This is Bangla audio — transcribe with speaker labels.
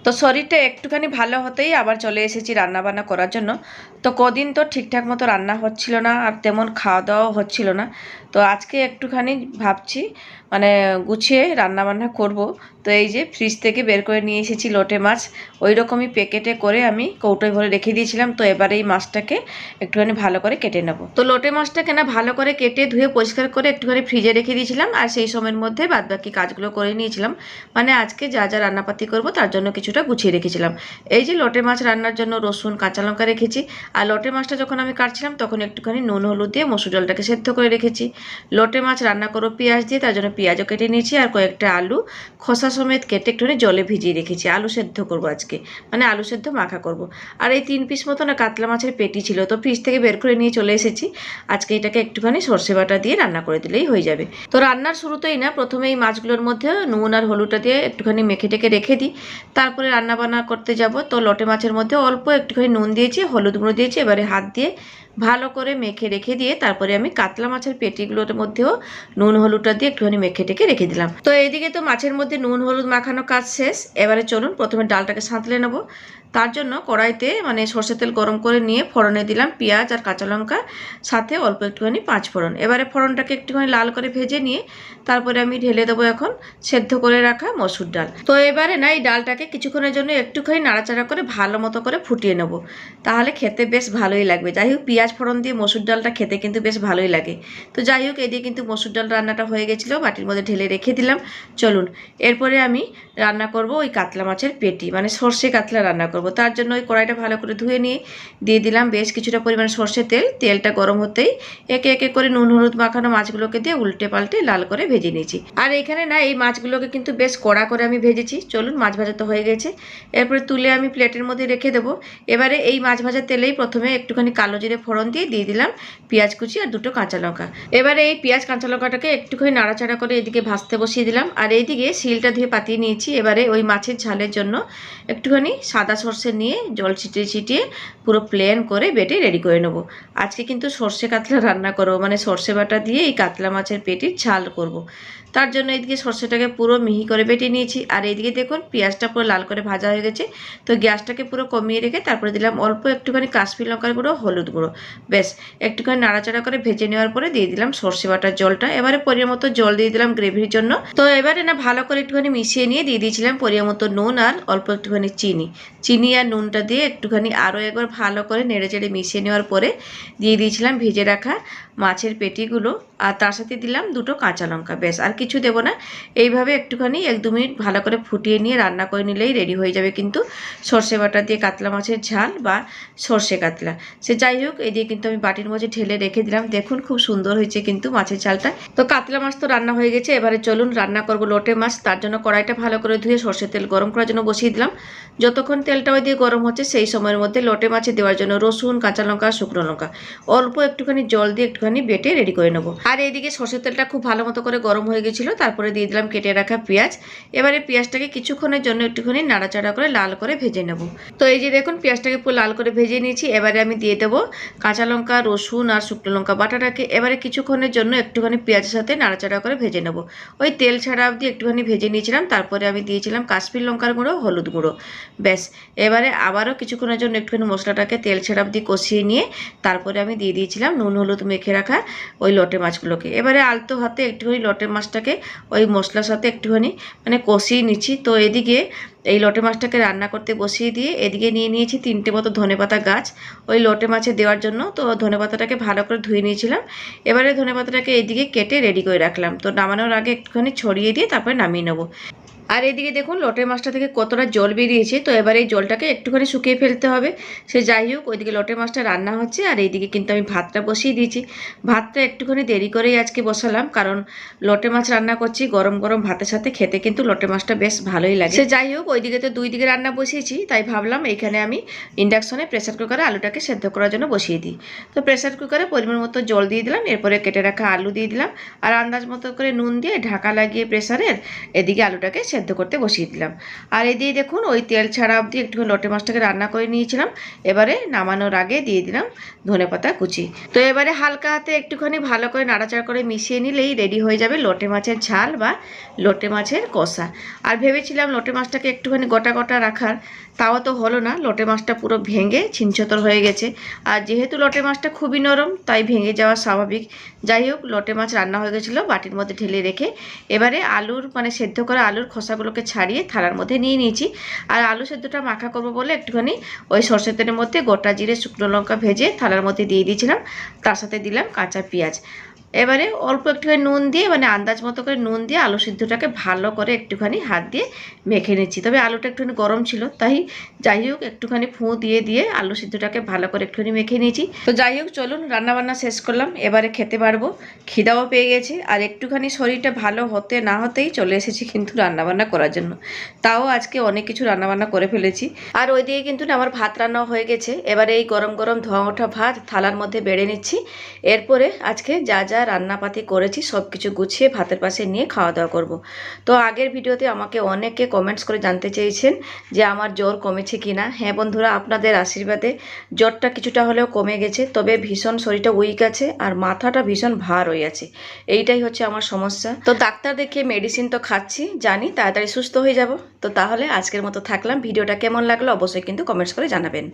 Speaker 1: তো শরীরটা একটুখানি ভালো হতেই আবার চলে এসেছি রান্নাবান্না করার জন্য। তো কদিন তো ঠিকঠাক মতো রান্না হচ্ছিল না, আর তেমন খাওয়া দাওয়াও হচ্ছিল না। তো আজকে একটুখানি ভাবছি মানে গুছিয়ে রান্নাবান্না করব। তো এই যে ফ্রিজ থেকে বের করে নিয়ে এসেছি লোটে মাছ, ওই রকমই প্যাকেটে করে আমি কৌটোয় ভরে রেখে দিয়েছিলাম। তো এবারে এই মাছটাকে একটুখানি ভালো করে কেটে নেব। তো লোটে মাছটাকে না ভালো করে কেটে ধুয়ে পরিষ্কার করে একটুখানি ফ্রিজে রেখে দিয়েছিলাম, আর সেই সময়ের মধ্যে বাদবাকি কাজগুলো করে নিয়েছিলাম। মানে আজকে যা যা রান্নাপাতি করব তার জন্য কিছুটা গুছিয়ে রেখেছিলাম। এই যে লোটে মাছ রান্নার জন্য রসুন কাঁচা লঙ্কা রেখেছি, আর লোটে মাছটা যখন আমি কাটছিলাম তখন একটুখানি নুন হলুদ দিয়ে মসুর ডালটাকে সেদ্ধ করে রেখেছি। লোটে মাছ রান্না করবো পেঁয়াজ দিয়ে, তার জন্য পেঁয়াজও কেটে নিয়েছি, আর কয়েকটা আলু খোসা সমেত কেটে একটুখানি জলে ভিজিয়ে রেখেছি। আলু সেদ্ধ করবো আজকে, মানে আলু সেদ্ধ মাখা করব। আর এই 3 পিস মতো না কাতলা মাছের পেটি ছিল, তো ফ্রিজ থেকে বের করে নিয়ে চলে এসেছি। আজকে এটাকে একটুখানি সর্ষে বাটা দিয়ে রান্না করে দিলেই হয়ে যাবে। তো রান্নার শুরুতেই না প্রথমে এই মাছগুলোর মধ্যে নুন আর হলুদটা দিয়ে একটুখানি মেখে টেকে রেখে দিই, তারপরে রান্নাবান্না করতে যাব। তো লোটে মাছের মধ্যে অল্প একটুখানি নুন দিয়েছি, হলুদ গুঁড়ো দিয়েছি, এবারে হাত দিয়ে ভালো করে মেখে রেখে দিয়ে তারপরে আমি কাতলা মাছের পেটিগুলোর মধ্যেও নুন হলুদটা দিয়ে একটুখানি মেখে টেকে রেখে দিলাম। তো এইদিকে তো মাছের মধ্যে নুন হলুদ মাখানো কাজ শেষ। এবারে চলুন প্রথমে ডালটাকে সাঁতলে নেব। তার জন্য কড়াইতে মানে সর্ষের তেল গরম করে নিয়ে ফোড়নে দিলাম পেঁয়াজ আর কাঁচা লঙ্কা, সাথে অল্প একটুখানি 5 ফোড়ন। এবারে ফোড়নটাকে একটুখানি লাল করে ভেজে নিয়ে তারপরে আমি ঢেলে দেবো এখন সেদ্ধ করে রাখা মসুর ডাল। তো এবারে না এই ডালটাকে কিছুক্ষণের জন্য একটুখানি নাড়াচাড়া করে ভালো মতো করে ফুটিয়ে নেব, তাহলে খেতে বেশ ভালোই লাগবে। যাই হোক পেঁয়াজ ফোড়ন দিয়ে মসুর ডালটা খেতে কিন্তু বেশ ভালোই লাগে। তো যাই হোক এদিকে কিন্তু মসুর ডাল রান্নাটা হয়ে গেছিলো, বাটির মধ্যে ঢেলে রেখে দিলাম। চলুন এরপরে আমি রান্না করব ওই কাতলা মাছের পেটি, মানে সর্ষে কাতলা রান্না করব। তার জন্য ওই কড়াইটা ভালো করে ধুয়ে নিয়ে দিয়ে দিলাম বেশ কিছুটা পরিমাণে সর্ষে তেল। তেলটা গরম হতেই একে একে করে নুন হলুদ মাখানো মাছগুলোকে দিয়ে উল্টে পাল্টে লাল করে ভেজে নিয়েছি। আর এখানে না এই মাছগুলোকে কিন্তু বেশ কড়া করে আমি ভেজেছি। চলুন মাছ ভাজা তো হয়ে গেছে, এরপরে তুলে আমি প্লেটের মধ্যে রেখে দেবো। এবারে এই মাছ ভাজার তেলেই প্রথমে একটুখানি কালো জিরে ফোড়ন দিয়ে দিলাম পেঁয়াজ কুচি আর 2টো কাঁচা লঙ্কা। এবারে এই পেঁয়াজ কাঁচা লঙ্কাটাকে একটুখানি নাড়াচাড়া করে এদিকে ভাজতে বসিয়ে দিলাম, আর এইদিকে শিলটা ধুয়ে পাতিয়ে নিয়েছি। এবারে ওই মাছের ঝালের জন্য একটুখানি সাদা সর্ষে নিয়ে জল ছিটিয়ে ছিটিয়ে পুরো প্লেন করে বেটে রেডি করে নেব। আজকে কিন্তু সর্ষে কাতলা রান্না করবো, মানে সর্ষে বাটা দিয়ে এই কাতলা মাছের পেটির ঝাল করব। তার জন্য এদিকে সর্ষেটাকে পুরো মিহি করে বেটে নিয়েছি, আর এইদিকে দেখুন পেঁয়াজটা পুরো লাল করে ভাজা হয়ে গেছে। তো গ্যাসটাকে পুরো কমিয়ে রেখে তারপরে দিলাম অল্প একটুখানি কাশ্মীর লঙ্কার গুঁড়ো, হলুদ গুঁড়ো। বেশ একটুখানি নাড়াচাড়া করে ভেজে নেওয়ার পরে দিয়ে দিলাম সর্ষে বাটার জলটা। এবারে পরিমাণ মতো জল দিয়ে দিলাম গ্রেভির জন্য। তো এবারে না ভালো করে একটুখানি মিশিয়ে নিয়ে দিয়ে দিয়েছিলাম পরিমাণ মতো নুন আর অল্প একটুখানি চিনি আর নুনটা দিয়ে একটুখানি আরও একবার ভালো করে নেড়ে চেড়ে মিশিয়ে নেওয়ার পরে দিয়ে দিয়েছিলাম ভেজে রাখা মাছের পেটিগুলো, আর তার সাথে দিলাম 2টো কাঁচা লঙ্কা। বেশ আর কিছু দেবো না, এইভাবে একটুখানি 1-2 মিনিট ভালো করে ফুটিয়ে নিয়ে রান্না করে নিলেই রেডি হয়ে যাবে কিন্তু সর্ষে বাটা দিয়ে কাতলা মাছের ঝাল বা সর্ষে কাতলা। সে যাই হোক এই দিয়ে কিন্তু আমি বাটির মধ্যে ঢেলে রেখে দিলাম। দেখুন খুব সুন্দর হয়েছে কিন্তু মাছের ঝালটা। তো কাতলা মাছ তো রান্না হয়ে গেছে, এবারে চলুন রান্না করব লোটে মাছ। তার জন্য কড়াইটা ভালো করে ধুয়ে সর্ষের তেল গরম করার জন্য বসিয়ে দিলাম। যতক্ষণ তেলটা ওই দিয়ে গরম হচ্ছে সেই সময়ের মধ্যে লোটে মাছে দেওয়ার জন্য রসুন কাঁচা লঙ্কা শুকনো লঙ্কা অল্প একটুখানি জল দিয়ে একটুখানি বেটে রেডি করে নেবো। আর এইদিকে সর্ষের তেলটা খুব ভালো মতো করে গরম হয়ে গেছিলো, তারপরে দিয়ে দিলাম কেটে রাখা পেঁয়াজ। এবারে পেঁয়াজটাকে কিছুক্ষণের জন্য একটুখানি নাড়াচাড়া করে লাল করে ভেজে নেব। তো এই যে দেখুন পেঁয়াজটাকে পুরো লাল করে ভেজে নিয়েছি। এবারে আমি দিয়ে দেবো কাঁচা লঙ্কা রসুন আর শুকনো লঙ্কা বাটাটাকে। এবারে কিছুক্ষণের জন্য একটুখানি পেঁয়াজের সাথে নাড়াচাড়া করে ভেজে নেব। ওই তেল ছাড়া অবধি একটুখানি ভেজে নিয়েছিলাম, তারপরে আমি দিয়েছিলাম কাশ্মীর লঙ্কার গুঁড়ো, হলুদ গুঁড়ো। ব্যাস এবারে আবারও কিছুক্ষণের জন্য একটুখানি মশলাটাকে তেল ছাড়া অবধি কষিয়ে নিয়ে তারপরে আমি দিয়ে দিয়েছিলাম নুন হলুদ মেখে রাখা ওই লোটে মাছগুলোকে। এবারে আলতো হাতে একটুখানি লোটে মাছটাকে ওই মশলার সাথে একটুখানি মানে কষিয়ে নিচ্ছি। তো এদিকে এই লোটে মাছটাকে রান্না করতে বসিয়ে দিয়ে এদিকে নিয়ে নিয়েছি 3টে মতো ধনেপাতা গাছ ওই লোটে মাছে দেওয়ার জন্য। তো ধনেপাতাটাকে ভালো করে ধুয়ে নিয়েছিলাম। এবারে ধনেপাতাটাকে এইদিকে কেটে রেডি করে রাখলাম। তো নামানোর আগে একটুখানি ছড়িয়ে দিয়ে তারপরে নামিয়ে নেবো। আর এদিকে দেখুন লোটে মাছটা থেকে কতটা জল বেরিয়েছে। তো এবার এই জলটাকে একটুখানি শুকিয়ে ফেলতে হবে। সে যাই হোক ওইদিকে লোটে মাছটা রান্না হচ্ছে, আর এইদিকে কিন্তু আমি ভাতটা বসিয়ে দিয়েছি। ভাতটা একটুখানি দেরি করেই আজকে বসালাম, কারণ লোটে মাছ রান্না করছি গরম গরম ভাতের সাথে খেতে কিন্তু লোটে মাছটা বেশ ভালোই লাগে। সে যাই হোক ওইদিকে তো 2 দিকে রান্না বসিয়েছি, তাই ভাবলাম এইখানে আমি ইন্ডাকশনে প্রেসার কুকারে আলুটাকে সেদ্ধ করার জন্য বসিয়ে দিই। তো প্রেসার কুকারে পরিমাণ মতো জল দিয়ে দিলাম, এরপরে কেটে রাখা আলু দিয়ে দিলাম, আর আন্দাজ মতো করে নুন দিয়ে ঢাকা লাগিয়ে প্রেসারের এদিকে আলুটাকে সেদ্ধ সেদ্ধ করতে বসিয়ে দিলাম। আর এই দিয়ে দেখুন ওই তেল ছাড়া অবধি একটুখানি লোটে মাছটাকে রান্না করে নিয়েছিলাম। এবারে নামানোর আগে দিয়ে দিলাম ধনেপাতা কুচি। তো এবারে হালকা হাতে একটুখানি ভালো করে নাড়াচাড়া করে মিশিয়ে নিলেই রেডি হয়ে যাবে লোটে মাছের ঝাল বা লোটে মাছের কষা। আর ভেবেছিলাম লোটে মাছটাকে একটুখানি গোটা গোটা রাখার, তাও তো হলো না, লোটে মাছটা পুরো ভেঙে ছিনছতর হয়ে গেছে। আর যেহেতু লোটে মাছটা খুবই নরম তাই ভেঙে যাওয়া স্বাভাবিক। যাই হোক, লোটে মাছ রান্না হয়ে গেছিলো, বাটির মধ্যে ঢেলে রেখে এবারে আলুর সেদ্ধ করা আলুর খোসাগুলোকে ছাড়িয়ে থালার মধ্যে নিয়ে নিয়েছি। আর আলু সেদ্ধটা মাখা করবো বলে একটুখানি ওই সরষের তেলের মধ্যে গোটা জিরে শুকনো লঙ্কা ভেজে থালার মধ্যে দিয়ে দিয়েছিলাম, তার সাথে দিলাম কাঁচা পেঁয়াজ। এবারে অল্প একটুখানি নুন দিয়ে আন্দাজ মতো করে নুন দিয়ে আলু সিদ্ধটাকে ভালো করে একটুখানি হাত দিয়ে মেখে নিচ্ছি। তবে আলুটা একটুখানি গরম ছিল, তাই যাই হোক একটুখানি ফুঁ দিয়ে আলু সিদ্ধটাকে ভালো করে একটুখানি মেখে নিয়েছি। তো যাই হোক চলুন, রান্নাবান্না শেষ করলাম, এবারে খেতে পারবো। খিদাও পেয়ে গেছে আর একটুখানি শরীরটা ভালো হতে না হতেই চলে এসেছি কিন্তু রান্নাবান্না করার জন্য। তাও আজকে অনেক কিছু রান্নাবান্না করে ফেলেছি। আর ওই দিকে কিন্তু আমার ভাত রান্নাও হয়ে গেছে। এবারে এই গরম গরম ধোঁয়া ওঠা ভাত থালার মধ্যে বেড়ে নিচ্ছি। এরপরে আজকে যা যা রান্নাপাতি করেছি সব কিছু গুছিয়ে ভাতের পাশে নিয়ে খাওয়া দাওয়া করব। তো আগের ভিডিওতে আমাকে অনেকে কমেন্টস করে জানতে চেয়েছেন যে আমার জ্বর কমেছে কিনা। হ্যাঁ বন্ধুরা, আপনাদের আশীর্বাদে জ্বরটা কিছুটা হলেও কমে গেছে, তবে ভীষণ শরীরটা উইক আছে আর মাথাটা ভীষণ ভার হয়ে আছে। এইটাই হচ্ছে আমার সমস্যা। তো ডাক্তার দেখিয়ে মেডিসিন তো খাচ্ছি, জানি তাড়াতাড়ি সুস্থ হয়ে যাব। তো তাহলে আজকের মতো থাকলাম। ভিডিওটা কেমন লাগলো অবশ্যই কিন্তু কমেন্টস করে জানাবেন।